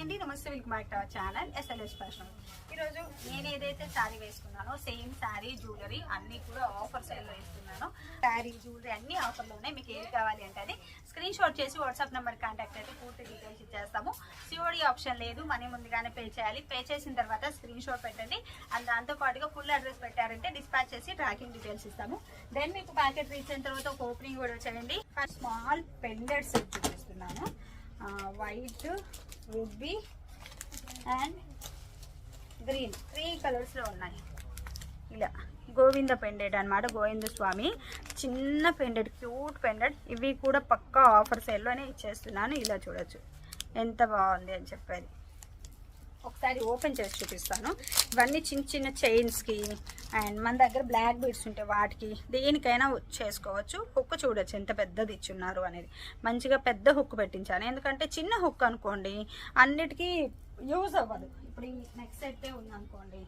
Hi అండి, నమస్తే. Welcome back to our channel SLS fashion. ఈరోజు నేను ఏదైతే శారీ వేసుకున్నానో సేమ్ శారీ జ్యువెలరీ అన్నీ కూడా ఆఫర్ సేల్లో ఇస్తున్నాను. శారీ జ్యువెలరీ అన్ని ఆఫర్లోనే. మీకు ఏది కావాలి అంటే అది స్క్రీన్ షాట్ చేసి వాట్సాప్ నెంబర్ కాంటాక్ట్ అయితే పూర్తి డీటెయిల్స్ ఇచ్చేస్తాము. సిఓడి ఆప్షన్ లేదు, మనీ ముందుగానే పే చేయాలి. పే చేసిన తర్వాత స్క్రీన్ షాట్ పెట్టండి. అండ్ దాంతోపాటుగా ఫుల్ అడ్రస్ పెట్టారంటే డిస్పాచ్ చేసి ట్రాకింగ్ డీటెయిల్స్ ఇస్తాము. దెన్ మీకు ప్యాకెట్ రీచ్ అయిన తర్వాత ఒక ఓపెనింగ్ కూడా చేయండి. స్మాల్ పెండెంట్ సెట్ చూపిస్తున్నాను. వైట్, రూబీ అండ్ గ్రీన్ 3 కలర్స్లో ఉన్నాయి. ఇలా గోవింద పెండెంట్ అనమాట, గోవింద స్వామి చిన్న పెండెంట్, క్యూట్ పెండెంట్. ఇవి కూడా పక్కా ఆఫర్ సేల్లోనే ఇచ్చేస్తున్నాను. ఇలా చూడొచ్చు ఎంత బాగుంది అని చెప్పేది. ఒకసారి ఓపెన్ చేసి చూపిస్తాను. ఇవన్నీ చిన్న చిన్న చైన్స్కి అండ్ మన దగ్గర బ్లాక్ బీడ్స్ ఉంటే వాటికి దేనికైనా చేసుకోవచ్చు. హుక్ చూడొచ్చు ఎంత పెద్దది ఇచ్చున్నారు అనేది. మంచిగా పెద్ద హుక్ పెట్టించాను, ఎందుకంటే చిన్న హుక్ అనుకోండి అన్నిటికీ యూజ్ అవ్వదు. ఇప్పుడు ఈ నెక్స్ట్ సెట్ ఉందనుకోండి,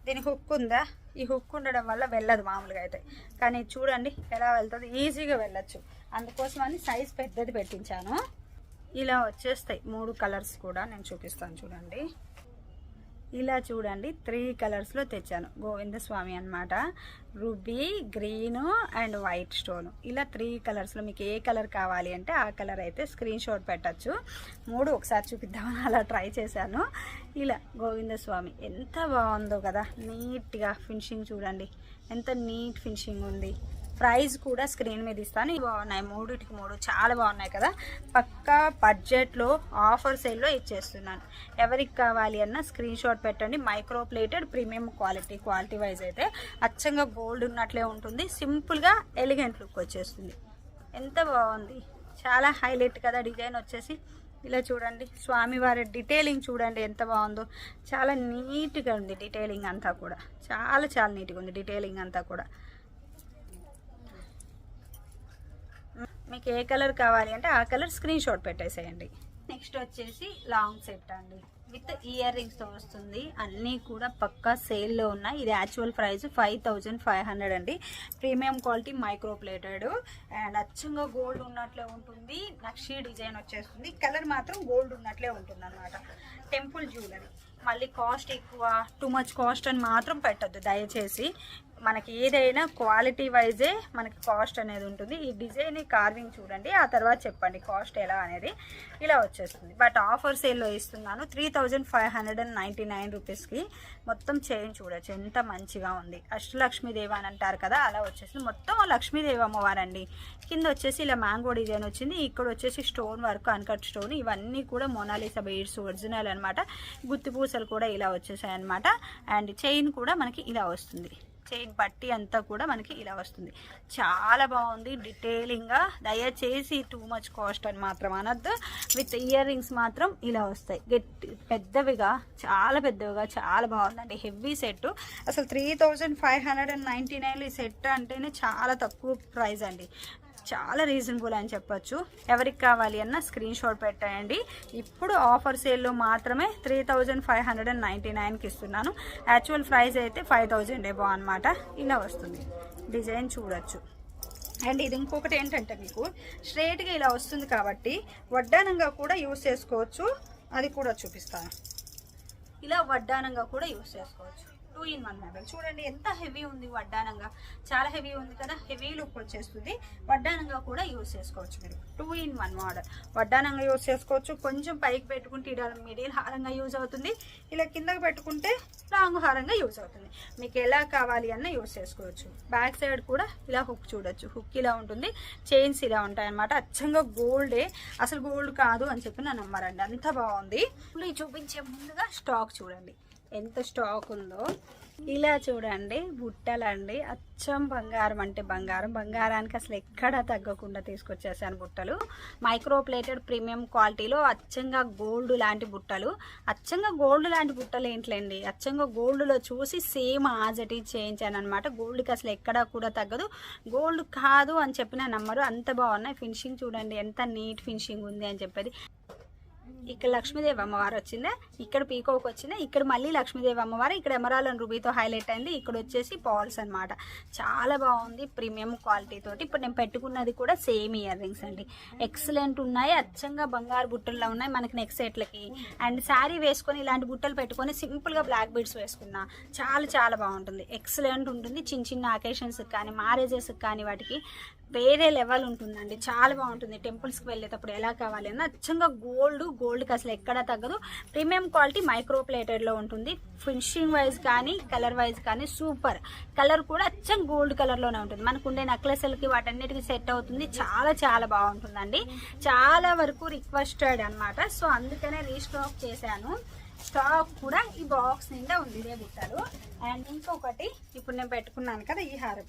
దీనికి హుక్ ఉందా, ఈ హుక్ ఉండడం వల్ల వెళ్ళదు మామూలుగా అయితే. కానీ చూడండి ఎలా వెళ్తుంది, ఈజీగా వెళ్ళచ్చు. అందుకోసమని సైజ్ పెద్దది పెట్టించాను. ఇలా వచ్చేస్తాయి 3 కలర్స్ కూడా నేను చూపిస్తాను చూడండి. ఇలా చూడండి 3 కలర్స్లో తెచ్చాను. గోవింద స్వామి అనమాట, ruby, green and white stone. ఇలా 3 కలర్స్లో మీకు ఏ కలర్ కావాలి అంటే ఆ కలర్ అయితే స్క్రీన్ షాట్ పెట్టచ్చు. 3 ఒకసారి చూపిద్దామని అలా ట్రై చేశాను. ఇలా గోవింద స్వామి ఎంత బాగుందో కదా, నీట్గా ఫినిషింగ్ చూడండి ఎంత నీట్ ఫినిషింగ్ ఉంది. ప్రైస్ కూడా స్క్రీన్ మీద ఇస్తాను. బాగున్నాయి, 3టికి 3 చాలా బాగున్నాయి కదా. పక్కా బడ్జెట్లో ఆఫర్ సేల్లో ఇచ్చేస్తున్నాను. ఎవరికి కావాలి అన్న స్క్రీన్ షాట్ పెట్టండి. Micro plated premium quality wise అయితే అచ్చంగా గోల్డ్ ఉన్నట్లే ఉంటుంది. సింపుల్గా ఎలిగెంట్ లుక్ వచ్చేస్తుంది. ఎంత బాగుంది, చాలా హైలైట్ కదా డిజైన్ వచ్చేసి. ఇలా చూడండి స్వామివారి డీటెయిలింగ్ చూడండి ఎంత బాగుందో. చాలా నీట్గా ఉంది డీటెయిలింగ్ అంతా కూడా, చాలా నీట్గా ఉంది డీటెయిలింగ్ అంతా కూడా. మీకు ఏ కలర్ కావాలి అంటే ఆ కలర్ స్క్రీన్ షాట్ పెట్టేసేయండి. నెక్స్ట్ వచ్చేసి లాంగ్ సెట్ అండి, విత్ ఇయర్ రింగ్స్తో వస్తుంది. అన్నీ కూడా పక్కా సేల్లో ఉన్నాయి. ఇది యాక్చువల్ ప్రైస్ 5500 అండి. Premium quality micro plated and అచ్చంగా గోల్డ్ ఉన్నట్లే ఉంటుంది. నక్షి డిజైన్ వచ్చేస్తుంది. కలర్ మాత్రం గోల్డ్ ఉన్నట్లే ఉంటుంది అనమాట. Temple jewellery. మళ్ళీ కాస్ట్ ఎక్కువ, టూ మచ్ కాస్ట్ అని మాత్రం పెట్టద్దు దయచేసి. మనకి ఏదైనా క్వాలిటీ వైజే మనకి కాస్ట్ అనేది ఉంటుంది. ఈ డిజైన్ కార్వింగ్ చూడండి, ఆ తర్వాత చెప్పండి కాస్ట్ ఎలా అనేది. ఇలా వచ్చేస్తుంది. బట్ ఆఫర్ సేల్లో ఇస్తున్నాను 3599 రూపీస్కి. మొత్తం చైన్ చూడొచ్చు ఎంత మంచిగా ఉంది. అష్టలక్ష్మీదేవి అని అంటారు కదా, అలా వచ్చేసింది. మొత్తం లక్ష్మీదేవి అమ్మవారండి. కింద వచ్చేసి ఇలా మ్యాంగో డిజైన్ వచ్చింది. ఇక్కడ వచ్చేసి స్టోన్ వర్క్, అన్కట్ స్టోన్. ఇవన్నీ కూడా మొనాలిసా బీడ్స్ ఒరిజినల్ అనమాట. గుత్తి పూసలు కూడా ఇలా వచ్చేసాయి అనమాట. అండ్ చైన్ కూడా మనకి ఇలా వస్తుంది. చైన్ పట్టి అంతా కూడా మనకి ఇలా వస్తుంది. చాలా బాగుంది డీటెయిలింగ్గా. దయచేసి టూ మచ్ కాస్ట్ అని మాత్రం అనద్దు. విత్ ఇయర్ రింగ్స్ మాత్రం ఇలా వస్తాయి పెద్దవిగా, చాలా పెద్దవిగా. చాలా బాగుందండి. Heavy set. అసలు 3599 ఈ సెట్ అంటేనే చాలా తక్కువ ప్రైస్ అండి. చాలా రీజనబుల్ అని చెప్పొచ్చు. ఎవరికి కావాలి అన్న స్క్రీన్ షాట్ పెట్టండి. ఇప్పుడు ఆఫర్ సేల్లో మాత్రమే 3599కి ఇస్తున్నాను. యాక్చువల్ ప్రైస్ అయితే 5000 ఏబో అనమాట. ఇలా వస్తుంది డిజైన్ చూడొచ్చు. అండ్ ఇది ఇంకొకటి ఏంటంటే మీకు స్ట్రైట్గా ఇలా వస్తుంది కాబట్టి వడ్డానంగా కూడా యూస్ చేసుకోవచ్చు. అది కూడా చూపిస్తాను. ఇలా వడ్డానంగా కూడా యూస్ చేసుకోవచ్చు. 2-in-1 మోడల్ చూడండి ఎంత హెవీ ఉంది. వడ్డానంగా చాలా హెవీ ఉంది కదా, హెవీ లుక్ వచ్చేస్తుంది. వడ్డానంగా కూడా యూజ్ చేసుకోవచ్చు మీరు. 2-in-1 model. వడ్డానంగా యూజ్ చేసుకోవచ్చు. కొంచెం పైకి పెట్టుకుంటే ఇలా మిడిల్ హారంగా యూజ్ అవుతుంది. ఇలా కిందకి పెట్టుకుంటే లాంగ్ హారంగా యూజ్ అవుతుంది. మీకు ఎలా కావాలి అన్న యూజ్ చేసుకోవచ్చు. బ్యాక్ సైడ్ కూడా ఇలా హుక్ చూడొచ్చు. హుక్ ఇలా ఉంటుంది. చైన్స్ ఇలా ఉంటాయి అనమాట. అచ్చంగా గోల్డే, అసలు గోల్డ్ కాదు అని చెప్పి నా నమ్మరండి. అంత బాగుంది. చూపించే ముందుగా స్టాక్ చూడండి ఎంత స్టాక్ ఉందో. ఇలా చూడండి బుట్టలండి. అచ్చం బంగారం అంటే బంగారం. బంగారానికి అసలు ఎక్కడా తగ్గకుండా తీసుకొచ్చేసాను బుట్టలు. మైక్రో ప్లేటెడ్ ప్రీమియం క్వాలిటీలో అచ్చంగా గోల్డ్ లాంటి బుట్టలు. అచ్చంగా గోల్డ్ లాంటి బుట్టలు ఏంట్లేండి, అచ్చంగా గోల్డ్లో చూసి సేమ్ ఆజటి చేయించాను అనమాట. గోల్డ్కి అసలు ఎక్కడా కూడా తగ్గదు. గోల్డ్ కాదు అని చెప్పిన నమ్మరు. అంత బాగున్నాయి. ఫినిషింగ్ చూడండి ఎంత నీట్ ఫినిషింగ్ ఉంది అని చెప్పేది. ఇక్కడ లక్ష్మీదేవి అమ్మవారు వచ్చిందా, ఇక్కడ పీకోక్ వచ్చిందా, ఇక్కడ మళ్ళీ లక్ష్మీదేవి అమ్మవారు, ఇక్కడ ఎమరాల్డ్ అండ్ రూబీతో హైలైట్ అయింది, ఇక్కడ వచ్చేసి పాల్స్ అనమాట. చాలా బాగుంది, ప్రీమియం క్వాలిటీ తోటి. ఇప్పుడు నేను పెట్టుకున్నది కూడా సేమ్ ఇయర్ రింగ్స్ అండి, ఎక్సలెంట్ ఉన్నాయి, అచ్చంగా బంగారు బుట్టల్లో ఉన్నాయి మనకి నెక్ సెట్లకి. అండ్ శారీ వేసుకొని ఇలాంటి బుట్టలు పెట్టుకొని సింపుల్గా బ్లాక్ బీడ్స్ వేసుకున్నా చాలా చాలా బాగుంటుంది, ఎక్సలెంట్ ఉంటుంది. చిన్న చిన్న అకేషన్స్కి కానీ మ్యారేజెస్కి కానీ వాటికి వేరే లెవెల్ ఉంటుందండి, చాలా బాగుంటుంది. టెంపుల్స్కి వెళ్ళేటప్పుడు ఎలా కావాలి అన్న అచ్చంగా గోల్డ్కి అసలు ఎక్కడా తగ్గదు. ప్రీమియం క్వాలిటీ మైక్రో ప్లేటెడ్లో ఉంటుంది. ఫినిషింగ్ వైజ్ కానీ కలర్ వైజ్ కానీ సూపర్. కలర్ కూడా అచ్చం గోల్డ్ కలర్లోనే ఉంటుంది. మనకు ఉండే నెక్లెస్లకి వాటన్నిటికీ సెట్ అవుతుంది, చాలా చాలా బాగుంటుందండి. చాలా వరకు రిక్వెస్టెడ్ అనమాట, సో అందుకనే రీస్టాక్ చేశాను. స్టాక్ కూడా ఈ బాక్స్ నిండా ఉంది ఇదే బుట్టలు. అండ్ ఇంకొకటి ఇప్పుడు నేను పెట్టుకున్నాను కదా ఈ హారం,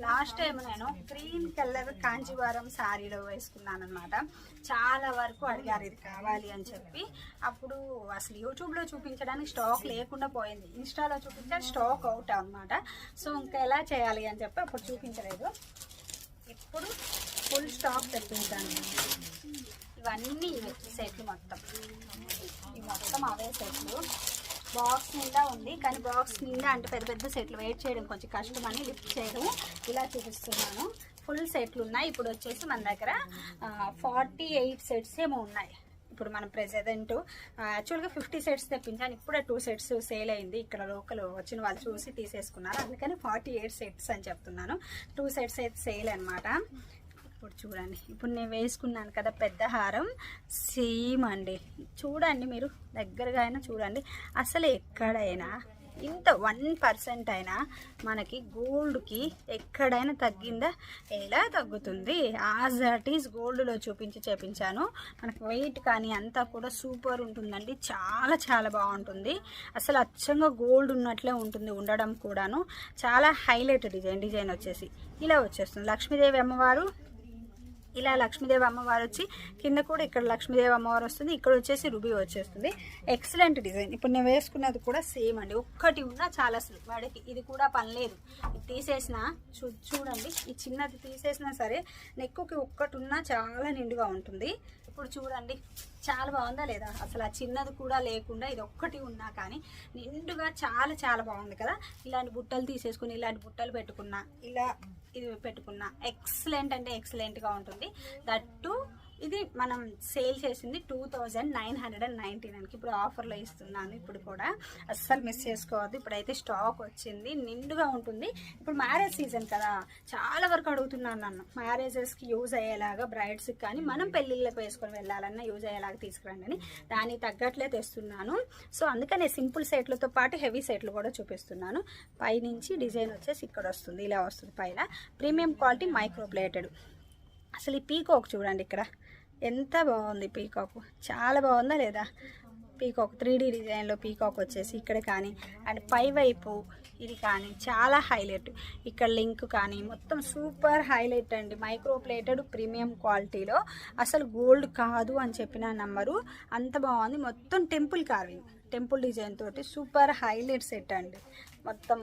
లాస్ట్ టైం నేను గ్రీన్ కలర్ కాంజీవరం శారీలో వేసుకున్నాను అనమాట. చాలా వరకు అడిగారు ఇది కావాలి అని చెప్పి. అప్పుడు అసలు యూట్యూబ్లో చూపించడానికి స్టాక్ లేకుండా పోయింది, ఇన్స్టాలో చూపించే స్టాక్ అవుట్ అనమాట. సో ఇంకా ఎలా చేయాలి అని చెప్పి అప్పుడు చూపించలేదు. ఇప్పుడు ఫుల్ స్టాక్ తెప్పించాను. ఇవన్నీ సెట్లు మొత్తం, ఇవి మొత్తం అవే సెట్లు. బాక్స్ నిండా ఉంది, కానీ బాక్స్ నిండా అంటే పెద్ద పెద్ద సెట్లు వెయిట్ చేయడం కొంచెం కష్టం అని లిఫ్ట్ చేయడం ఇలా చూపిస్తున్నాను. ఫుల్ సెట్లు ఉన్నాయి. ఇప్పుడు వచ్చేసి మన దగ్గర 48 సెట్స్ ఏమో ఉన్నాయి. ఇప్పుడు మనం ప్రెజెంట్ యాక్చువల్గా 50 సెట్స్ తెప్పించాను, ఇప్పుడే 2 సెట్స్ సేల్ అయింది. ఇక్కడ లోకల్ వచ్చిన వాళ్ళు చూసి తీసేసుకున్నారు, అందుకని 48 సెట్స్ అని చెప్తున్నాను. 2 సెట్స్ అయితే సేల్ అనమాట. ఇప్పుడు చూడండి, ఇప్పుడు నేను వేసుకున్నాను కదా పెద్ద హారం, సేమ్ అండి. చూడండి మీరు దగ్గరగా అయినా చూడండి, అసలు ఎక్కడైనా ఇంత 1% అయినా మనకి గోల్డ్కి ఎక్కడైనా తగ్గిందా? ఎలా తగ్గుతుంది? యాజ్ దట్ ఈజ్ గోల్డ్లో చేపించాను. మనకు వెయిట్ కానీ అంతా కూడా సూపర్ ఉంటుందండి, చాలా చాలా బాగుంటుంది. అసలు అచ్చంగా గోల్డ్ ఉన్నట్లే ఉంటుంది ఉండడం కూడాను. చాలా హైలైట్ డిజైన్ వచ్చేసి ఇలా వచ్చేస్తుంది. లక్ష్మీదేవి అమ్మవారు, ఇలా లక్ష్మీదేవి అమ్మవారు వచ్చి కింద కూడా ఇక్కడ లక్ష్మీదేవి అమ్మవారు వస్తుంది, ఇక్కడ వచ్చేసి రూబీ వచ్చేస్తుంది. Excellent design. ఇప్పుడు నేను వేసుకున్నది కూడా సేమ్ అండి, ఒక్కటి ఉన్నా చాలా అసలు వాడికి ఇది కూడా పని లేదు. తీసేసిన చూడండి, ఈ చిన్నది తీసేసినా సరే నెక్కుకి ఒక్కటి ఉన్నా చాలా నిండుగా ఉంటుంది. ఇప్పుడు చూడండి చాలా బాగుందా లేదా? అసలు ఆ చిన్నది కూడా లేకుండా ఇది ఒక్కటి ఉన్నా కానీ నిండుగా చాలా చాలా బాగుంది కదా. ఇలాంటి బుట్టలు తీసేసుకుని ఇలాంటి బుట్టలు పెట్టుకున్నా, ఇలా ఇది పెట్టుకున్నా ఎక్సలెంట్ అంటే ఎక్సలెంట్గా ఉంటుంది. దట్టు ఇది మనం సేల్ చేసింది 2999కి, ఇప్పుడు ఆఫర్లో ఇస్తున్నాను. ఇప్పుడు కూడా అస్సలు మిస్ చేసుకోవద్దు. ఇప్పుడైతే స్టాక్ వచ్చింది, నిండుగా ఉంటుంది. ఇప్పుడు మ్యారేజ్ సీజన్ కదా, చాలా వరకు అడుగుతున్నాను నన్ను మ్యారేజెస్కి యూజ్ అయ్యేలాగా, బ్రైడ్స్కి కానీ మనం పెళ్ళిళ్ళకి వేసుకొని వెళ్ళాలన్నా యూజ్ అయ్యేలాగా తీసుకురండి అని దానికి తగ్గట్లే తెస్తున్నాను. సో అందుకనే సింపుల్ సెట్లతో పాటు హెవీ సెట్లు కూడా చూపిస్తున్నాను. పైనుంచి డిజైన్ వచ్చేసి ఇక్కడ వస్తుంది, ఇలా వస్తుంది పైన. Premium quality micro plated. అసలు ఈ పీకాక్ చూడండి, ఇక్కడ ఎంత బాగుంది పీకాక్, చాలా బాగుందా లేదా? పీకాక్ 3D డిజైన్లో పీకాక్ వచ్చేసి ఇక్కడ కానీ, అండ్ పై వైపు ఇది కానీ చాలా హైలైట్. ఇక్కడ లింక్ కానీ మొత్తం సూపర్ హైలైట్ అండి. మైక్రో ప్లేటెడ్ ప్రీమియం క్వాలిటీలో, అసలు గోల్డ్ కాదు అని చెప్పిన నంబరు, అంత బాగుంది. మొత్తం టెంపుల్ కార్వింగ్, టెంపుల్ డిజైన్ తోటి సూపర్ హైలైట్ సెట్ అండి. మొత్తం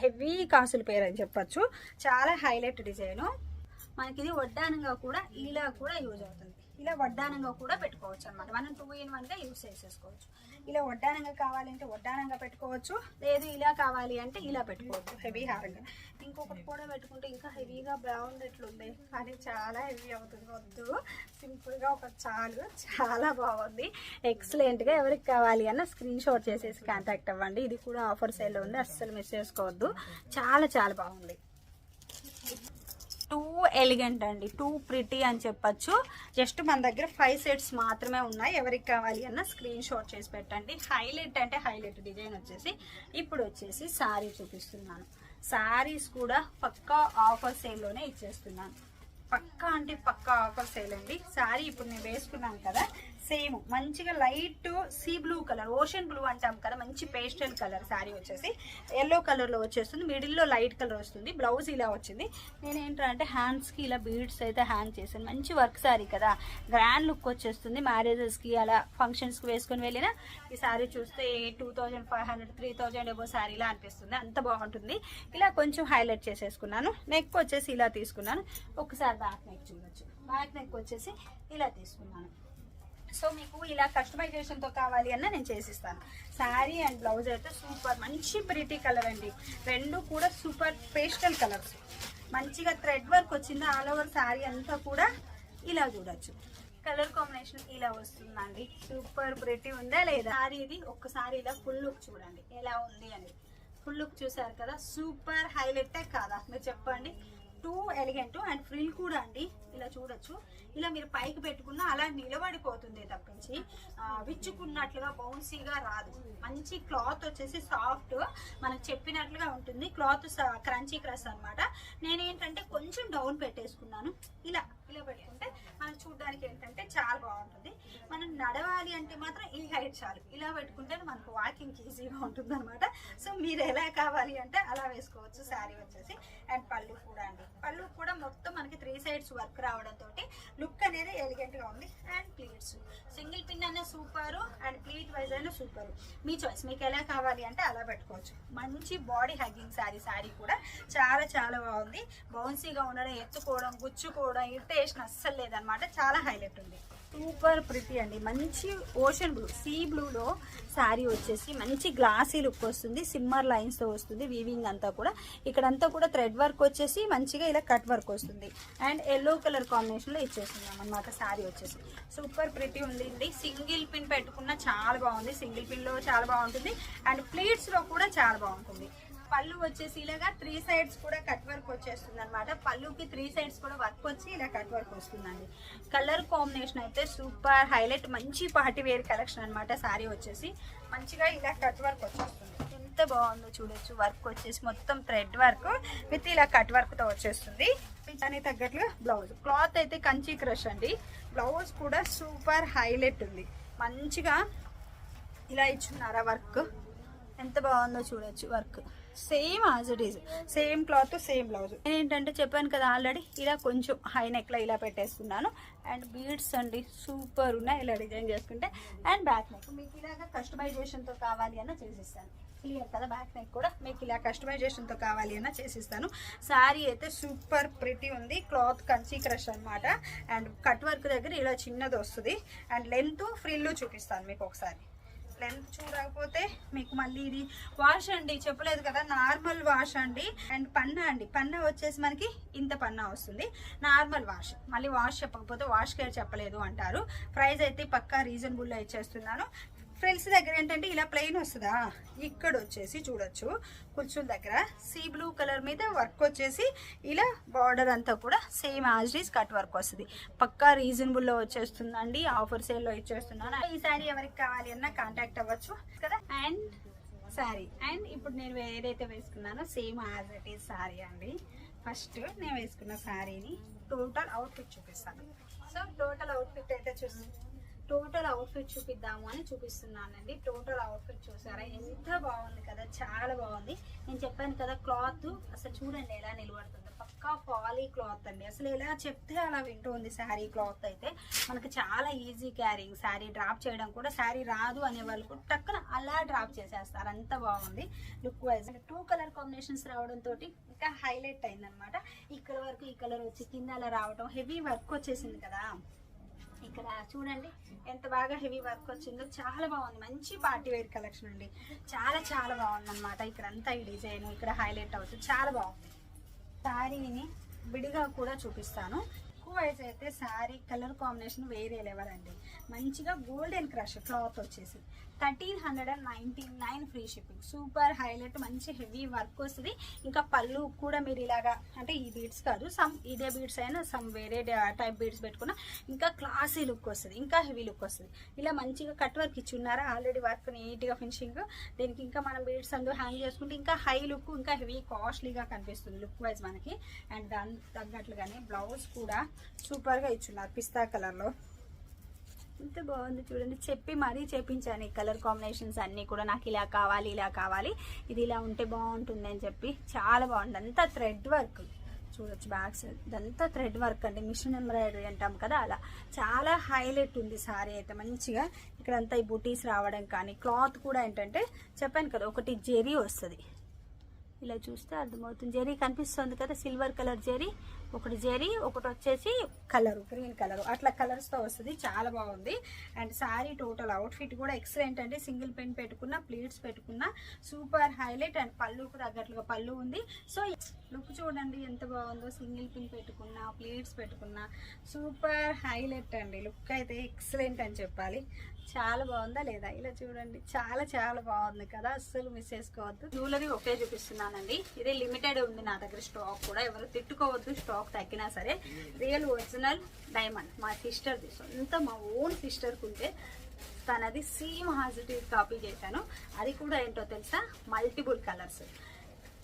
హెవీ కాసుల పేరు అని చెప్పచ్చు, చాలా హైలైట్ డిజైను. మనకి ఇది వడ్డానంగా కూడా ఇలా కూడా యూజ్ అవుతుంది, ఇలా వడ్డానంగా కూడా పెట్టుకోవచ్చు అనమాట. మనం 2-in-1గా యూజ్ చేసేసుకోవచ్చు. ఇలా వడ్డానంగా కావాలంటే వడ్డానంగా పెట్టుకోవచ్చు, లేదు ఇలా కావాలి అంటే ఇలా పెట్టుకోవచ్చు హెవీ హారంగా. ఇంకొకటి కూడా పెట్టుకుంటే ఇంకా హెవీగా బాగుండేట్లుంది, కానీ చాలా హెవీ అవుతుంది. వద్దు, సింపుల్గా ఒకటి చాలు, చాలా బాగుంది, ఎక్సలెంట్గా. ఎవరికి కావాలి అన్న స్క్రీన్ షాట్ చేసేసి కాంటాక్ట్ అవ్వండి. ఇది కూడా ఆఫర్ సేల్లో ఉంది, అస్సలు మిస్ చేసుకోవద్దు, చాలా చాలా బాగుంది. టూ ఎలిగెంట్ అండి, టూ ప్రిటీ అని చెప్పచ్చు. జస్ట్ మన దగ్గర 5 సెట్స్ మాత్రమే ఉన్నాయి. ఎవరికి కావాలి అన్న స్క్రీన్ షాట్ చేసి పెట్టండి. హైలైట్ అంటే హైలైట్ డిజైన్ వచ్చేసి. ఇప్పుడు వచ్చేసి శారీ చూపిస్తున్నాను. శారీస్ కూడా పక్కా ఆఫర్ సేల్లోనే ఇచ్చేస్తున్నాను. పక్కా అంటే పక్కా ఆఫర్ సేల్ అండి. శారీ ఇప్పుడు నేను వేసుకున్నాను కదా, సేమ్ మంచిగా light sea blue colour, ocean blue అంటాం కదా, మంచి పేస్టల్ కలర్ శారీ వచ్చేసి ఎల్లో కలర్లో వచ్చేస్తుంది. మిడిల్లో లైట్ కలర్ వస్తుంది. బ్లౌజ్ ఇలా వచ్చింది. నేను ఏంటంటే హ్యాండ్స్కి ఇలా బీడ్స్ అయితే హ్యాంగ్ చేశాను. మంచి వర్క్ శారీ కదా, గ్రాండ్ లుక్ వచ్చేస్తుంది. మ్యారేజెస్కి అలా ఫంక్షన్స్కి వేసుకొని వెళ్ళినా ఈ శారీ చూస్తే 2500 3000 ఎబో శారీలా అనిపిస్తుంది, అంత బాగుంటుంది. ఇలా కొంచెం హైలైట్ చేసేసుకున్నాను. నెక్ వచ్చేసి ఇలా తీసుకున్నాను. ఒకసారి బ్యాక్ నెక్ చూడొచ్చు. బ్యాక్ నెక్ వచ్చేసి ఇలా తీసుకున్నాను. సో మీకు ఇలా కస్టమైజేషన్తో కావాలి అన్న నేను చేసిస్తాను. శారీ అండ్ బ్లౌజ్ అయితే సూపర్ మంచి ప్రిటీ కలర్ అండి. రెండు కూడా సూపర్ పేస్టల్ కలర్స్. మంచిగా థ్రెడ్ వర్క్ వచ్చింది ఆల్ ఓవర్ శారీ అంతా కూడా. ఇలా చూడొచ్చు కలర్ కాంబినేషన్ ఇలా వస్తుందండి. సూపర్ ప్రిటీ ఉందా లేదా శారీ. ఇది ఒక్కసారి ఇలా ఫుల్ లుక్ చూడండి ఎలా ఉంది అనేది. ఫుల్ లుక్ చూసారు కదా, సూపర్ హైలైటే కాదా మీరు చెప్పండి. టూ ఎలిగెంట్ అండ్ ఫ్రిల్ కూడా అండి. ఇలా చూడొచ్చు, ఇలా మీరు పైకి పెట్టుకున్నా అలా నిలబడిపోతుంది తప్పించి విచ్చుకున్నట్లుగా బౌన్సీగా రాదు. మంచి క్లాత్ వచ్చేసి సాఫ్ట్, మనకు చెప్పినట్లుగా ఉంటుంది. క్లాత్ క్రంచీ క్రష్ అనమాట. నేనేంటంటే కొంచెం డౌన్ పెట్టేసుకున్నాను. ఇలా ఇలా పెట్టుకుంటే మనకు చూడడానికి ఏంటంటే చాలా బాగుంటుంది. మనం నడవాలి అంటే మాత్రం ఈ హైట్ చాలు. ఇలా పెట్టుకుంటే మనకు వాకింగ్ ఈజీగా ఉంటుంది అనమాట. సో మీరు ఎలా కావాలి అంటే అలా వేసుకోవచ్చు. శారీ వచ్చేసి అండ్ పళ్ళు కూడా అండి. పళ్ళు కూడా మొత్తం మనకి 3 సైడ్స్ వర్క్ రావడంతో లుక్ అనేది ఎలిగెంట్ గా ఉంది. అండ్ ప్లీట్స్ సింగిల్ పిన్ అయినా సూపర్ అండ్ ప్లీట్ వైజ్ అయినా సూపర్. మీ చాయిస్, మీకు ఎలా కావాలి అంటే అలా పెట్టుకోవచ్చు. మంచి బాడీ హగ్గింగ్ శారీ. శారీ కూడా చాలా చాలా బాగుంది. బౌన్సీగా ఉండడం, ఎత్తుకోవడం, గుచ్చుకోవడం, ఇరిటేషన్ అస్సలు లేదనమాట. చాలా హైలైట్ ఉంది. సూపర్ ప్రిటీ అండి. మంచి ఓషన్ బ్లూ, సీ బ్లూలో శారీ వచ్చేసి మంచి గ్లాసీ లుక్ వస్తుంది. సిమ్మర్ లైన్స్తో వస్తుంది. వీవింగ్ అంతా కూడా ఇక్కడంతా కూడా థ్రెడ్ వర్క్ వచ్చేసి మంచిగా ఇలా కట్ వర్క్ వస్తుంది. అండ్ ఎల్లో కలర్ కాంబినేషన్లో ఇచ్చేస్తున్నాం అనమాట. శారీ వచ్చేసి సూపర్ ప్రిటీ ఉంది. సింగిల్ పిన్ పెట్టుకున్న చాలా బాగుంది. సింగిల్ పిన్లో చాలా బాగుంటుంది అండ్ ప్లీట్స్లో కూడా చాలా బాగుంటుంది. పళ్ళు వచ్చేసి ఇలాగా 3 సైడ్స్ కూడా కట్ వర్క్ వచ్చేస్తుంది అనమాట. పళ్ళుకి 3 సైడ్స్ కూడా వర్క్ వచ్చి ఇలా కట్ వర్క్ వస్తుందండి. కలర్ కాంబినేషన్ అయితే సూపర్ హైలైట్. మంచి పార్టీ వేర్ కలెక్షన్ అనమాట. శారీ వచ్చేసి మంచిగా ఇలా కట్ వర్క్ వచ్చేస్తుంది. ఎంత బాగుందో చూడొచ్చు. వర్క్ వచ్చేసి మొత్తం థ్రెడ్ వర్క్ విత్ ఇలా కట్ వర్క్తో వచ్చేస్తుంది. దానికి తగ్గట్లుగా బ్లౌజ్. క్లాత్ అయితే కంచి క్రష్ అండి. బ్లౌజ్ కూడా సూపర్ హైలైట్ ఉంది. మంచిగా ఇలా ఇచ్చున్నారా వర్క్. ఎంత బాగుందో చూడొచ్చు. Work same as it is, same cloth same blouse. ఏంటంటే చెప్పాను కదా ఆల్రెడీ, ఇలా కొంచెం హై నెక్లో ఇలా పెట్టేసుకున్నాను. అండ్ బీడ్స్ అండి సూపర్ ఉన్నాయి. ఇలా డిజైన్ చేసుకుంటే అండ్ బ్యాక్ నెక్ మీకు ఇలాగా కస్టమైజేషన్తో కావాలి అన్న చేసిస్తాను. క్లియర్ కదా. బ్యాక్ నెక్ కూడా మీకు ఇలా కస్టమైజేషన్తో కావాలి అన్న చేసిస్తాను. శారీ అయితే సూపర్ ప్రిటీ ఉంది. క్లాత్ కంచి క్రష్ అనమాట. అండ్ కట్ వర్క్ దగ్గర ఇలా చిన్నది వస్తుంది. అండ్ లెంత్ ఫ్రిల్లు చూపిస్తాను మీకు ఒకసారి. లెంత్ చూడకపోతే మీకు మళ్ళీ ఇది వాష్ అండి, చెప్పలేదు కదా, నార్మల్ వాష్ అండి. అండ్ పన్నా అండి, పన్నా వచ్చేసి మనకి ఇంత పన్నా వస్తుంది. నార్మల్ వాష్, మళ్ళీ వాష్ చెప్పకపోతే వాష్ కేర్ చెప్పలేదు అంటారు. ప్రైస్ అయితే పక్కా రీజనబుల్లో ఇచ్చేస్తున్నాను. ఫ్రిల్స్ దగ్గర ఏంటంటే ఇలా ప్లెయిన్ వస్తుందా, ఇక్కడ వచ్చేసి చూడొచ్చు కుర్చీల దగ్గర సీ బ్లూ కలర్ మీద వర్క్ వచ్చేసి ఇలా బార్డర్ అంతా కూడా same as is cut work వస్తుంది. పక్కా రీజనబుల్లో వచ్చేస్తుందండి. ఆఫర్ సేల్లో ఇచ్చేస్తున్నాను. ఈ శారీ ఎవరికి కావాలి అన్నా కాంటాక్ట్ అవ్వచ్చు కదా. అండ్ శారీ అండ్ ఇప్పుడు నేను ఏదైతే వేసుకున్నానో same as it is sari అండి. ఫస్ట్ నేను వేసుకున్న శారీని టోటల్ అవుట్ఫిట్ చూపిస్తాను. సో టోటల్ అవుట్ఫిట్ అయితే టోటల్ అవుట్ఫిట్ చూపిద్దాము అని చూపిస్తున్నానండి. టోటల్ అవుట్ఫిట్ చూసారా ఎంత బాగుంది కదా, చాలా బాగుంది. నేను చెప్పాను కదా క్లాత్ అసలు చూడండి ఎలా నిలబడుతుందో. పక్కా పాలీ క్లాత్ అండి. అసలు ఎలా చెప్తే అలా వింటుంది శారీ. క్లాత్ అయితే మనకు చాలా ఈజీ క్యారింగ్. శారీ డ్రాప్ చేయడం కూడా, శారీ రాదు అనే వాళ్ళు టక్కున అలా డ్రాప్ చేసేస్తారు. అంత బాగుంది లుక్ వైజ్. 2 కలర్ కాంబినేషన్స్ రావడంతో ఇంకా హైలైట్ అయిందనమాట. ఇక్కడ వరకు ఈ కలర్ వచ్చి కింద అలా రావడం, హెవీ వర్క్ వచ్చేసింది కదా. ఇక్కడ చూడండి ఎంత బాగా హెవీ వర్క్ వచ్చిందో, చాలా బాగుంది. మంచి పార్టీ వేర్ కలెక్షన్ అండి. చాలా చాలా బాగుంది అనమాట. ఇక్కడ అంతా ఈ డిజైన్ ఇక్కడ హైలైట్ అవుతుంది. చాలా బాగుంది. శారీని విడిగా కూడా చూపిస్తాను. ఎక్కువ వైజ్ అయితే శారీ కలర్ కాంబినేషన్ వేరే లెవెల్ అండి. మంచిగా గోల్డెన్ క్రష్ క్లాత్ వచ్చేసి 1399 ఫ్రీ షిప్పింగ్. Super highlight. మంచి హెవీ వర్క్ వస్తుంది. ఇంకా పళ్ళు కూడా మీరు ఇలాగా అంటే ఈ బీడ్స్ కాదు, సమ్ ఇదే బీడ్స్ అయినా సమ్ వేరే టైప్ బీడ్స్ పెట్టుకున్నా ఇంకా క్లాసీ లుక్ వస్తుంది, ఇంకా హెవీ లుక్ వస్తుంది. ఇలా మంచిగా కట్ వర్క్ ఇచ్చున్నారా ఆల్రెడీ. వర్క్ నీట్గా ఫినిషింగ్. దీనికి ఇంకా మనం బీడ్స్ అందు హ్యాంగ్ చేసుకుంటే ఇంకా హై లుక్, ఇంకా హెవీ కాస్ట్లీగా కనిపిస్తుంది లుక్ వైజ్ మనకి. అండ్ దానికి తగ్గట్లుగానే బ్లౌజ్ కూడా సూపర్గా ఇచ్చున్నారు పిస్తా కలర్లో. ఎంత బాగుంది చూడండి. చెప్పి మరీ చేపించాను ఈ కలర్ కాంబినేషన్స్ అన్నీ కూడా. నాకు ఇలా కావాలి, ఇలా కావాలి, ఇది ఇలా ఉంటే బాగుంటుంది అని చెప్పి. చాలా బాగుంది. అంతా థ్రెడ్ వర్క్ చూడొచ్చు. బ్యాక్ సైడ్ ఇదంతా థ్రెడ్ వర్క్ అండి. మిషన్ ఎంబ్రాయిడరీ అంటాం కదా అలా. చాలా హైలైట్ ఉంది సారీ అయితే. మంచిగా ఇక్కడంతా ఈ బుటీస్ రావడం కానీ, క్లాత్ కూడా ఏంటంటే చెప్పాను కదా ఒకటి జెరీ వస్తుంది. ఇలా చూస్తే అర్థమవుతుంది. జరీ కనిపిస్తుంది కదా, సిల్వర్ కలర్ జరీ, ఒకటి జరీ, ఒకటి వచ్చేసి కలరు గ్రీన్ కలర్, అట్లా కలర్స్తో వస్తుంది. చాలా బాగుంది. అండ్ శారీ టోటల్ అవుట్ఫిట్ కూడా ఎక్సలెంట్ అండి. సింగిల్ పెన్ పెట్టుకున్న, ప్లీట్స్ పెట్టుకున్న సూపర్ హైలైట్. అండ్ పళ్ళుకు తగ్గట్లుగా పళ్ళు ఉంది. సో లుక్ చూడండి ఎంత బాగుందో. సింగిల్ పిన్ పెట్టుకున్న, ప్లీట్స్ పెట్టుకున్న సూపర్ హైలైట్ అండి. లుక్ అయితే ఎక్సలెంట్ అని చెప్పాలి. చాలా బాగుందా లేదా? ఇలా చూడండి, చాలా చాలా బాగుంది కదా, అస్సలు మిస్ చేసుకోవద్దు. జ్యువెలరీ ఒకే చూపిస్తున్నానండి. ఇది లిమిటెడ్ ఉంది నా దగ్గర స్టాక్ కూడా, ఎవరు తిట్టుకోవద్దు స్టాక్ తగ్గినా సరే. రియల్ ఒరిజినల్ డైమండ్ మా సిస్టర్ది, సొంత మా ఓన్ సిస్టర్కి ఉంటే తనది సేమ్ హాజిటీ కాపీ చేశాను. అది కూడా ఏంటో తెలుసా, మల్టిపుల్ కలర్స్.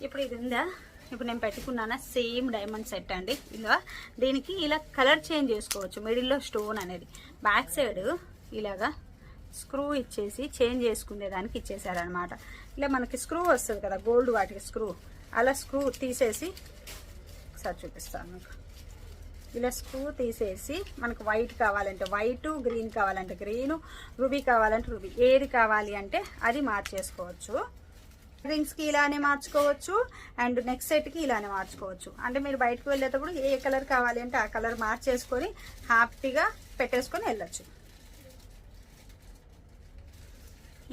ఇప్పుడు ఇది ఉందా, ఇప్పుడు నేను పెట్టుకున్నానా సేమ్ డైమండ్ సెట్ అండి. ఇలా దీనికి ఇలా కలర్ చేంజ్ చేసుకోవచ్చు. మిడిల్లో స్టోన్ అనేది, బ్యాక్ సైడ్ ఇలాగా స్క్రూ ఇచ్చేసి చేంజ్ చేసుకునేదానికి ఇచ్చేసారనమాట. ఇలా మనకి స్క్రూ వస్తుంది కదా గోల్డ్ వాటికి స్క్రూ, అలా స్క్రూ తీసేసి ఒకసారి చూపిస్తాను మీకు. ఇలా స్క్రూ తీసేసి మనకు వైట్ కావాలంటే వైట్, గ్రీన్ కావాలంటే గ్రీను, రూబీ కావాలంటే రూబీ, ఏది కావాలి అంటే అది మార్చేసుకోవచ్చు. రింగ్స్కి ఇలానే మార్చుకోవచ్చు అండ్ నెక్స్ట్ సెట్కి ఇలానే మార్చుకోవచ్చు. అంటే మీరు బయటకు వెళ్ళేటప్పుడు ఏ కలర్ కావాలి అంటే ఆ కలర్ మార్చేసుకొని హ్యాపీగా పెట్టేసుకొని వెళ్ళొచ్చు.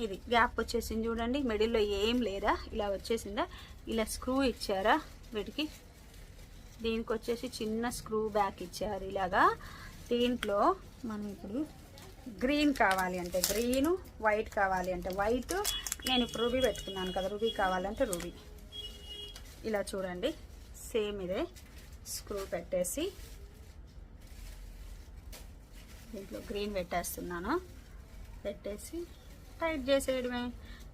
ఇది గ్యాప్ వచ్చేసింది చూడండి, మిడిల్లో ఏం లేదా, ఇలా వచ్చేసిందా. ఇలా స్క్రూ ఇచ్చారా వీటికి, దీనికి వచ్చేసి చిన్న స్క్రూ బ్యాక్ ఇచ్చారు ఇలాగా. దీంట్లో మనం ఇప్పుడు గ్రీన్ కావాలి అంటే గ్రీను, వైట్ కావాలి అంటే వైట్. నేను ఇప్పుడు రూబీ పెట్టుకున్నాను కదా, రూబీ కావాలంటే రూబీ. ఇలా చూడండి సేమ్ ఇదే స్క్రూ పెట్టేసి దీంట్లో గ్రీన్ పెట్టేస్తున్నాను. పెట్టేసి టైట్ చేసేయడమే.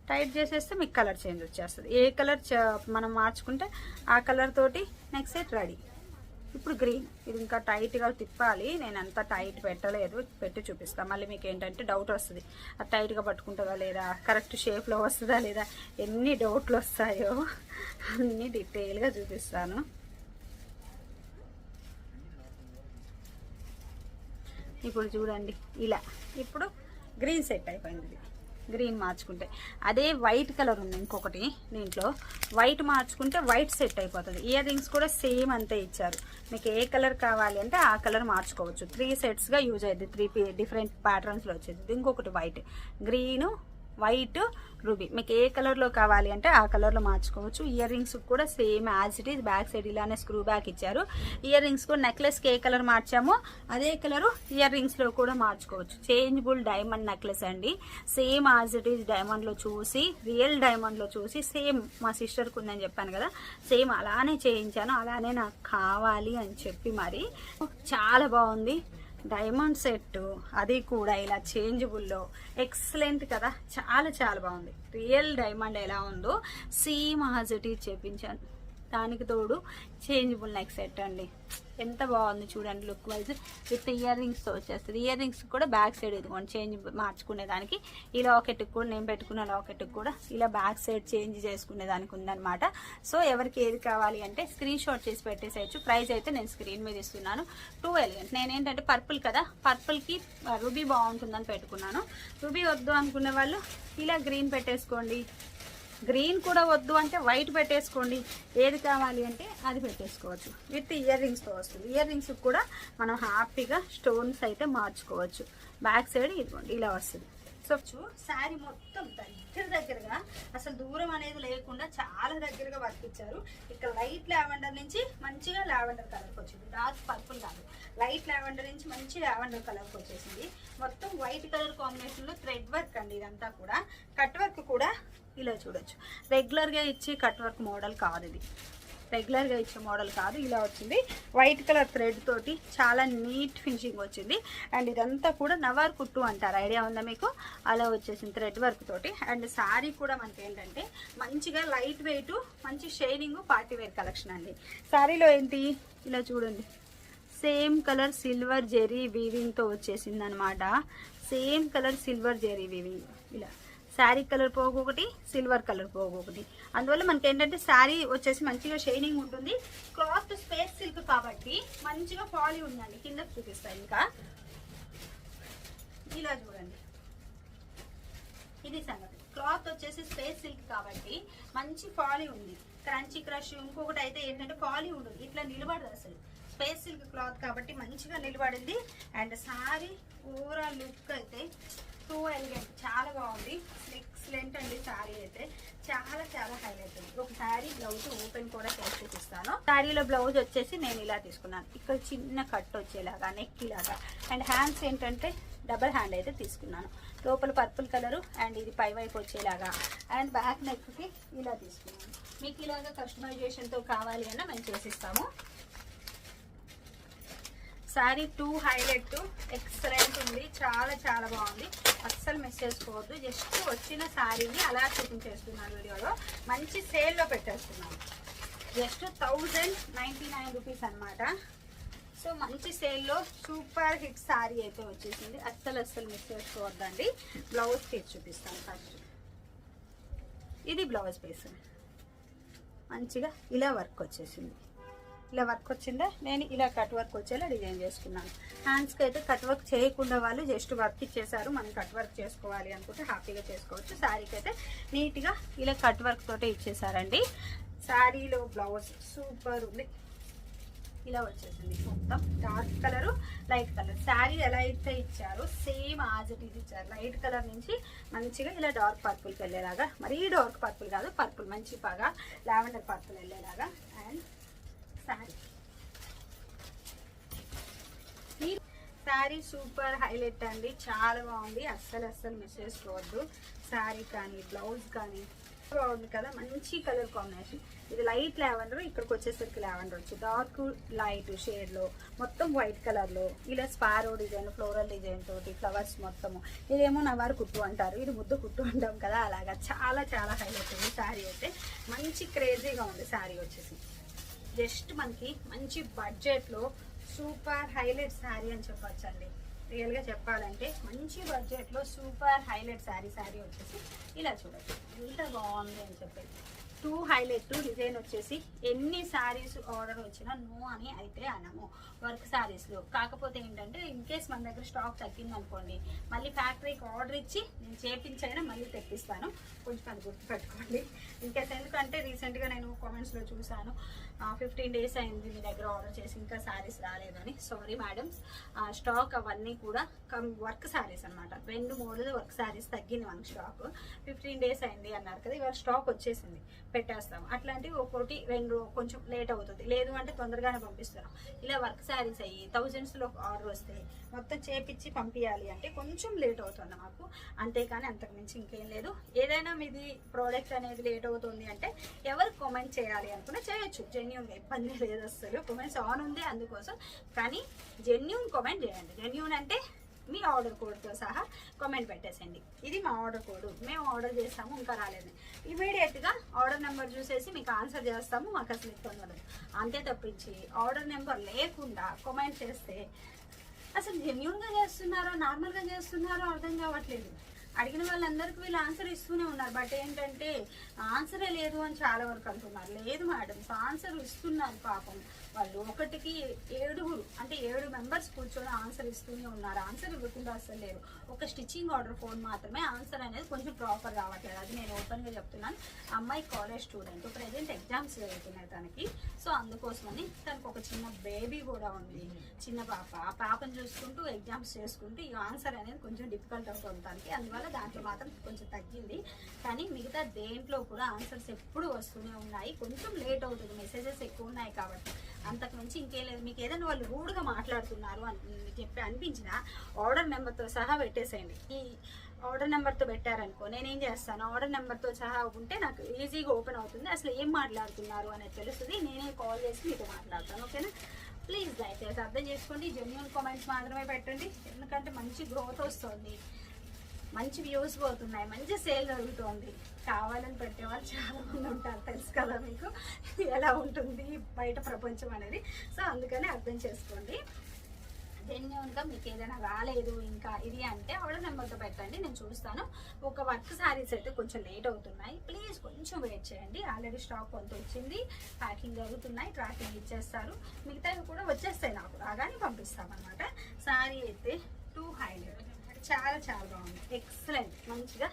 టైట్ చేసేస్తే మీకు కలర్ చేంజ్ వచ్చేస్తుంది. ఏ కలర్ మనం మార్చుకుంటే ఆ కలర్ తోటి నెక్స్ట్ సెట్ రెడీ. ఇప్పుడు గ్రీన్, ఇది ఇంకా టైట్గా తిప్పాలి. నేను అంత టైట్ పెట్టలేదు, పెట్టి చూపిస్తాను. మళ్ళీ మీకు ఏంటంటే డౌట్ వస్తుంది, అది టైట్గా పట్టుకుంటుందా లేదా, కరెక్ట్ షేప్లో వస్తుందా లేదా, ఎన్ని డౌట్లు వస్తాయో అన్నీ డీటెయిల్గా చూపిస్తాను. ఇప్పుడు చూడండి ఇలా, ఇప్పుడు గ్రీన్ సెట్ అయిపోయింది. గ్రీన్ మార్చుకుంటే అదే వైట్ కలర్ ఉంది ఇంకొకటి, దీంట్లో వైట్ మార్చుకుంటే వైట్ సెట్ అయిపోతుంది. ఇయర్ రింగ్స్ కూడా సేమ్ అంతే ఇచ్చారు. మీకు ఏ కలర్ కావాలి అంటే ఆ కలర్ మార్చుకోవచ్చు. 3 సెట్స్గా యూజ్ అయ్యింది, 3 డిఫరెంట్ ప్యాటర్న్స్లో వచ్చేది. ఇంకొకటి వైట్, గ్రీను, వైట్, రూబీ. మీకు ఏ కలర్లో కావాలి అంటే ఆ కలర్లో మార్చుకోవచ్చు. ఇయర్ రింగ్స్ కూడా same as it is, back side ఇలానే స్క్రూ బ్యాక్ ఇచ్చారు. ఇయర్ రింగ్స్ కూడా నెక్లెస్కి ఏ కలర్ మార్చామో అదే కలరు ఇయర్ రింగ్స్లో కూడా మార్చుకోవచ్చు. చేంజబుల్ డైమండ్ నెక్లెస్ అండి. సేమ్ యాజ్ ఇట్ ఈస్ డైమండ్లో చూసి, రియల్ డైమండ్లో చూసి సేమ్ మా సిస్టర్కి ఉందని చెప్పాను కదా, సేమ్ అలానే చేయించాను. అలానే నాకు కావాలి అని చెప్పి మరి చాలా బాగుంది డైమండ్ సెట్. అది కూడా ఇలా చేంజబుల్లో ఎక్సలెంట్ కదా, చాలా చాలా బాగుంది. రియల్ డైమండ్ ఎలా ఉందో సేమ్ హాజిటీ చేపించాను. దానికి తోడు చేంజబుల్ నెక్ సెట్ అండి. ఎంత బాగుంది చూడండి లుక్ వైజ్. విత్ ఇయర్ రింగ్స్తో వచ్చేస్తుంది. ఇయర్ రింగ్స్ కూడా బ్యాక్ సైడ్ ఇదిగోండి చేంజ్ మార్చుకునే దానికి. ఈ లాకెట్కి కూడా నేను పెట్టుకున్న లాకెట్కి కూడా ఇలా బ్యాక్ సైడ్ చేంజ్ చేసుకునే దానికి ఉందన్నమాట. సో ఎవరికి ఏది కావాలి అంటే స్క్రీన్ షాట్ చేసి పెట్టేసేయచ్చు. ప్రైస్ అయితే నేను స్క్రీన్ మీద ఇస్తున్నాను. 2 ఎలిగెంట్. నేనేంటంటే పర్పుల్ కదా, పర్పుల్కి రూబీ బాగుంటుందని పెట్టుకున్నాను. రూబీ వద్దు అనుకునే వాళ్ళు ఇలా గ్రీన్ పెట్టేసుకోండి. గ్రీన్ కూడా వద్దు అంటే వైట్ పెట్టేసుకోండి. ఏది కావాలి అంటే అది పెట్టేసుకోవచ్చు. విత్ ఇయర్ రింగ్స్తో వస్తుంది. ఇయర్ రింగ్స్ కూడా మనం హ్యాపీగా స్టోన్స్ అయితే మార్చుకోవచ్చు. బ్యాక్ సైడ్ ఇదిగోండి ఇలా వస్తుంది. సో శారీ మొత్తం దగ్గరగా, అసలు దూరం అనేది లేకుండా చాలా దగ్గరగా వర్క్ ఇచ్చారు. ఇక్కడ లైట్ లావెండర్ నుంచి మంచిగా లావెండర్ కలర్కి వచ్చింది. డార్క్ పర్పుల్ కాదు, లైట్ లావెండర్ నుంచి మంచి లావెండర్ కలర్కి వచ్చేసింది. మొత్తం వైట్ కలర్ కాంబినేషన్లో థ్రెడ్ వర్క్ అండి ఇదంతా కూడా. కట్ వర్క్ కూడా ఇలా చూడొచ్చు. రెగ్యులర్గా ఇచ్చి కట్ వర్క్ మోడల్ కాదు ఇది, రెగ్యులర్గా ఇచ్చే మోడల్ కాదు. ఇలా వచ్చింది వైట్ కలర్ థ్రెడ్ తోటి, చాలా నీట్ ఫినిషింగ్ వచ్చింది. అండ్ ఇదంతా కూడా నవార్ కుట్టు అంటారు, ఐడియా ఉందా మీకు? అలా వచ్చేసింది థ్రెడ్ వర్క్ తోటి. అండ్ శారీ కూడా మనకి ఏంటంటే మంచిగా లైట్ వెయిట్, మంచి షైనింగ్, పార్టీ వేర్ కలెక్షన్ అండి. శారీలో ఏంటి ఇలా చూడండి, సేమ్ కలర్ సిల్వర్ జెరీ వీవింగ్తో వచ్చేసింది అనమాట. Same colour silver zari weaving. ఇలా శారీ కలర్ పోగు ఒకటి, సిల్వర్ కలర్ పోగు ఒకటి. అందువల్ల మనకి ఏంటంటే శారీ వచ్చేసి మంచిగా షైనింగ్ ఉంటుంది. క్లాత్ స్పేస్ సిల్క్ కాబట్టి మంచిగా పాలీ ఉందండి. కిందకి చూపిస్తాను ఇంకా. ఇలా చూడండి, ఇది సంగతి. క్లాత్ వచ్చేసి స్పేస్ సిల్క్ కాబట్టి మంచి పాలీ ఉంది. Crunchy crush. ఇంకొకటి అయితే ఏంటంటే పాలీవుడ్ ఇట్లా నిలబడదు అసలు, స్పేస్ సిల్క్ క్లాత్ కాబట్టి మంచిగా నిలబడింది. అండ్ సారీ ఓవరాల్ లుక్ అయితే టూ ఎలిగెంట్, చాలా బాగుంది. ఎక్సలెంట్ అండి. సారీ అయితే చాలా చాలా హైలైట్ ఉంది. ఒక సారీ బ్లౌజ్ ఓపెన్ కూడా చేసి చూపిస్తాను. సారీలో బ్లౌజ్ వచ్చేసి నేను ఇలా తీసుకున్నాను, ఇక్కడ చిన్న కట్ వచ్చేలాగా నెక్ లాగా. అండ్ హ్యాండ్స్ ఏంటంటే డబల్ హ్యాండ్ అయితే తీసుకున్నాను. లోపల పర్పుల్ కలరు అండ్ ఇది పై వైపు వచ్చేలాగా. అండ్ బ్యాక్ నెక్కి ఇలా తీసుకున్నాను. మీకు ఇలాగా కస్టమైజేషన్తో కావాలి అన్నా మేము చేసిస్తాము. శారీ టూ హైలైట్, ఎక్సలెంట్ ఉంది, చాలా చాలా బాగుంది. అస్సలు మిస్ చేసుకోవద్దు. జస్ట్ వచ్చిన శారీని అలా చూపించేస్తున్నాను వీడియోలో. మంచి సేల్లో పెట్టేస్తున్నాను. జస్ట్ 1099 రూపీస్ అనమాట. సో మంచి సేల్లో సూపర్ హిట్ శారీ అయితే వచ్చేసింది. అస్సలు మిస్ చేసుకోవద్దండి. బ్లౌజ్ పీస్ చూపిస్తాను ఫస్ట్. ఇది బ్లౌజ్ పీస్. మంచిగా ఇలా వర్క్ వచ్చేసింది. ఇలా వర్క్ వచ్చిందా, నేను ఇలా కట్ వర్క్ వచ్చేలా డిజైన్ చేసుకున్నాను. హ్యాండ్స్కి అయితే కట్ వర్క్ చేయకుండా వాళ్ళు జస్ట్ వర్క్ ఇచ్చేసారు. మనం కట్ వర్క్ చేసుకోవాలి అనుకుంటే హ్యాపీగా చేసుకోవచ్చు. శారీకి అయితే నీట్గా ఇలా కట్ వర్క్ తోటే ఇచ్చేసారండి. శారీలో బ్లౌజ్ సూపర్ ఉంది. ఇలా వచ్చేసింది మొత్తం dark colour light colour. Sari ఎలా అయితే ఇచ్చారో సేమ్ యాజ్ ఇట్ ఈజ్ ఇచ్చారు. లైట్ కలర్ నుంచి మంచిగా ఇలా డార్క్ పర్పుల్కి వెళ్ళేలాగా, మరీ డార్క్ పర్పుల్ కాదు, పర్పుల్ మంచి బాగా లావెండర్ పర్పుల్ వెళ్ళేలాగా. అండ్ శారీ సూపర్ హైలైట్ అండి, చాలా బాగుంది. అస్సలు మిస్ చేసుకోవద్దు. శారీ కానీ బ్లౌజ్ కానీ బాగుంది కదా, మంచి కలర్ కాంబినేషన్. ఇది లైట్ లావెండర్, ఇక్కడికి వచ్చేసరికి లావెండర్ వచ్చి డార్క్ లైట్ షేడ్లో మొత్తం వైట్ కలర్లో ఇలా స్పారో డిజైన్, ఫ్లోరల్ డిజైన్ తోటి ఫ్లవర్స్ మొత్తము. ఇదేమో నవారు కుట్టు అంటారు, ఇది ముద్దు కుట్టు అంటాం కదా, అలాగా చాలా చాలా హైలైట్ ఉంది. శారీ అయితే మంచి క్రేజీగా ఉంది. శారీ వచ్చేసి జస్ట్ మనకి మంచి బడ్జెట్లో సూపర్ హైలైట్ శారీ అని చెప్పొచ్చండి. రియల్గా చెప్పాలంటే మంచి బడ్జెట్లో సూపర్ హైలైట్ శారీ వచ్చేసి ఇలా చూడండి ఎంత బాగుంది అని చెప్పేసి. టూ హైలైట్ డిజైన్ వచ్చేసి ఎన్ని శారీస్ ఆర్డర్ వచ్చినా నో అని అయితే అనము వర్క్ శారీస్లో. కాకపోతే ఏంటంటే ఇన్ కేస్ మన దగ్గర స్టాక్ తగ్గింది అనుకోండి, మళ్ళీ ఫ్యాక్టరీకి ఆర్డర్ ఇచ్చి నేను చేపించైనా మళ్ళీ తెప్పిస్తాను. కొంచెం అది గుర్తుపెట్టుకోండి. ఇన్ కేస్ ఎందుకంటే రీసెంట్గా నేను కామెంట్స్లో చూశాను 15 days అయింది మీ దగ్గర ఆర్డర్ చేసి ఇంకా శారీస్ రాలేదని. సారీ మేడమ్స్, స్టాక్ అవన్నీ కూడా వర్క్ శారీస్ అనమాట. 2-3 వర్క్ శారీస్ తగ్గింది మనకి స్టాక్. 15 days అయింది అన్నారు కదా, ఇవాళ స్టాక్ వచ్చేసింది, పెట్టేస్తాం. అట్లాంటివి ఒకటి 2 కొంచెం లేట్ అవుతుంది, లేదు అంటే తొందరగానే పంపిస్తున్నాం. ఇలా వర్క్ శారీస్ అయ్యి థౌజండ్స్లో ఆర్డర్ వస్తే మొత్తం చేపించి పంపించాలి అంటే కొంచెం లేట్ అవుతుంది మాకు, అంతేకాని అంతకుమించి ఇంకేం లేదు. ఏదైనా మీది ప్రోడక్ట్ అనేది లేట్ అవుతుంది అంటే ఎవరు కామెంట్ చేయాలి అనుకున్నా చేయొచ్చు, జెన్యూన్గా, ఇబ్బంది లేదు అసలు. కామెంట్స్ ఆన్ ఉంది అందుకోసం, కానీ జెన్యూన్ కామెంట్ చేయండి. జెన్యూన్ అంటే మీ ఆర్డర్ కోడ్తో సహా కామెంట్ పెట్టేసండి, ఇది మా ఆర్డర్ కోడ్, మేము ఆర్డర్ చేస్తాము ఇంకా రాలేదు. ఇమీడియట్గా ఆర్డర్ నెంబర్ చూసేసి మీకు ఆన్సర్ చేస్తాము, మాకు అసలు ఇబ్బంది ఉండదు. అంతే తప్పించి ఆర్డర్ నెంబర్ లేకుండా కామెంట్ చేస్తే అసలు జెన్యూన్గా చేస్తున్నారో నార్మల్గా చేస్తున్నారో అర్థం కావట్లేదు. అడిగిన వాళ్ళందరికీ వీళ్ళు ఆన్సర్ ఇస్తూనే ఉన్నారు, బట్ ఏంటంటే ఆన్సరే లేదు అని చాలా వరకు అంటున్నారు. లేదు మేడం, ఆన్సర్ ఇస్తున్నారు. పాపం వాళ్ళు 1కి 7 అంటే 7 మెంబర్స్ కూర్చొని ఆన్సర్ ఇస్తూనే ఉన్నారు. ఆన్సర్ ఇవ్వకుండా అసలు లేరు. ఒక స్టిచ్చింగ్ ఆర్డర్ ఫోన్ మాత్రమే ఆన్సర్ అనేది కొంచెం ప్రాపర్ రావట్లేదు. అది నేను ఓపెన్గా చెప్తున్నాను. అమ్మాయి కాలేజ్ స్టూడెంట్, ప్రెజెంట్ ఎగ్జామ్స్ జరుగుతున్నాయి తనకి. సో అందుకోసమని తనకు ఒక చిన్న బేబీ కూడా ఉంది, చిన్న పాప. ఆ పాపను చూసుకుంటూ ఎగ్జామ్స్ చేసుకుంటూ ఈ ఆన్సర్ అనేది కొంచెం డిఫికల్ట్ అవుతుంది తనకి. అందువల్ల దాంట్లో మాత్రం కొంచెం తగ్గింది, కానీ మిగతా దేంట్లో కూడా ఆన్సర్స్ ఎప్పుడు వస్తూనే ఉన్నాయి. కొంచెం లేట్ అవుతుంది, మెసేజెస్ ఎక్కువ ఉన్నాయి కాబట్టి, అంతకు మించి ఇంకేం లేదు. మీకు ఏదైనా వాళ్ళు రూడ్గా మాట్లాడుతున్నారు అని చెప్పి అనిపించినా ఆర్డర్ నెంబర్తో సహా పెట్టేసేయండి. ఈ ఆర్డర్ నెంబర్తో పెట్టారనుకో, నేనేం చేస్తాను, ఆర్డర్ నెంబర్తో సహా ఉంటే నాకు ఈజీగా ఓపెన్ అవుతుంది, అసలు ఏం మాట్లాడుతున్నారు అనేది తెలుస్తుంది. నేనే కాల్ చేసి మీతో మాట్లాడతాను, ఓకేనా? ప్లీజ్ దయచేసి అర్థం చేసుకోండి. జెన్యూన్ కామెంట్స్ మాత్రమే పెట్టండి, ఎందుకంటే మంచి గ్రోత్ వస్తుంది, మంచి వ్యూస్ పోతున్నాయి, మంచి సేల్ జరుగుతుంది. కావాలని పెట్టేవాళ్ళు చాలా మంది ఉంటారు, తెలుసు కదా మీకు ఎలా ఉంటుంది బయట ప్రపంచం అనేది. సో అందుకని అర్థం చేసుకోండి. జెన్యూన్గా మీకు ఏదైనా రాలేదు ఇంకా ఇది అంటే ఆర్డర్ నెంబర్తో పెట్టండి, నేను చూస్తాను. ఒక వర్క్ శారీస్ అయితే కొంచెం లేట్ అవుతున్నాయి, ప్లీజ్ కొంచెం వెయిట్ చేయండి. ఆల్రెడీ స్టాక్ కొంత వచ్చింది, ప్యాకింగ్ జరుగుతున్నాయి, ట్రాకింగ్ ఇచ్చేస్తారు. మిగతావి కూడా వచ్చేస్తాయి, నాకు రాగానే పంపిస్తామన్నమాట. శారీ అయితే టూ హైలైట్, చాలా చాలా బాగుంది, ఎక్సలెంట్. మంచిగా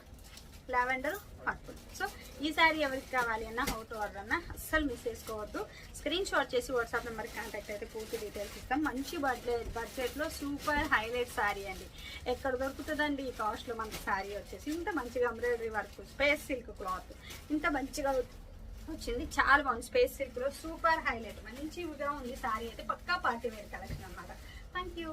లావెండర్ పర్పుల్. సో ఈ శారీ ఎవరికి కావాలి అన్నా, హౌ టు ఆర్డర్ అన్నా అస్సలు మిస్ చేసుకోవద్దు. స్క్రీన్ షాట్ చేసి వాట్సాప్ నెంబర్కి కాంటాక్ట్ అయితే పూర్తి డీటెయిల్స్ ఇస్తాం. మంచి బడ్జెట్లో సూపర్ హైలైట్ శారీ అండి. ఎక్కడ దొరుకుతుందండి ఈ కాస్ట్లో మనకి శారీ వచ్చేసి. ఇంత మంచిగా embroidery work, space silk cloth ఇంత మంచిగా వచ్చింది. చాలా బాగుంది. స్పేస్ సిల్క్లో సూపర్ హైలైట్ మంచిగా ఉంది శారీ అయితే. పక్కా పార్టీ వేర్ కలెక్షన్ అన్నమాట. Thank you.